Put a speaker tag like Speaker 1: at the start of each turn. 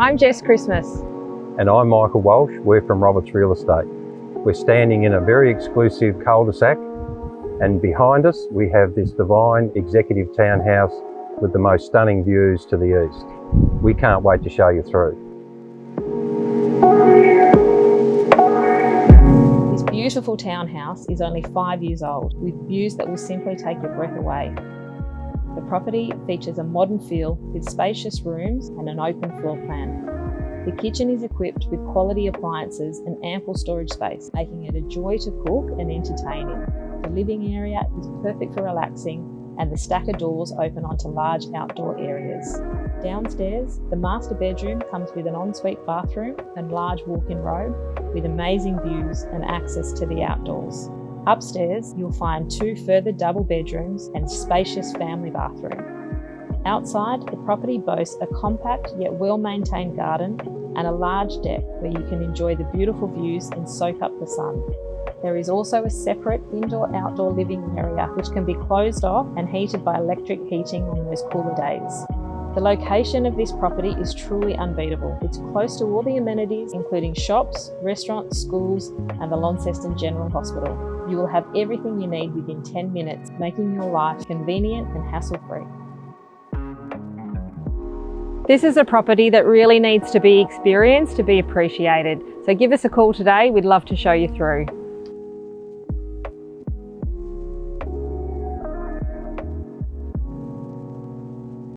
Speaker 1: I'm Jess Christmas.
Speaker 2: And I'm Michael Walsh. We're from Roberts Real Estate. We're standing in a very exclusive cul-de-sac, and behind us we have this divine executive townhouse with the most stunning views to the east. We can't wait to show you through.
Speaker 1: This beautiful townhouse is only 5 years old, with views that will simply take your breath away. The property features a modern feel with spacious rooms and an open floor plan. The kitchen is equipped with quality appliances and ample storage space, making it a joy to cook and entertaining. The living area is perfect for relaxing, and the stacker doors open onto large outdoor areas. Downstairs, the master bedroom comes with an ensuite bathroom and large walk-in robe with amazing views and access to the outdoors. Upstairs, you'll find 2 further double bedrooms and spacious family bathroom. Outside, the property boasts a compact yet well-maintained garden and a large deck where you can enjoy the beautiful views and soak up the sun. There is also a separate indoor-outdoor living area which can be closed off and heated by electric heating on those cooler days. The location of this property is truly unbeatable. It's close to all the amenities, including shops, restaurants, schools, and the Launceston General Hospital. You will have everything you need within 10 minutes, making your life convenient and hassle-free.
Speaker 3: This is a property that really needs to be experienced to be appreciated. So give us a call today, we'd love to show you through.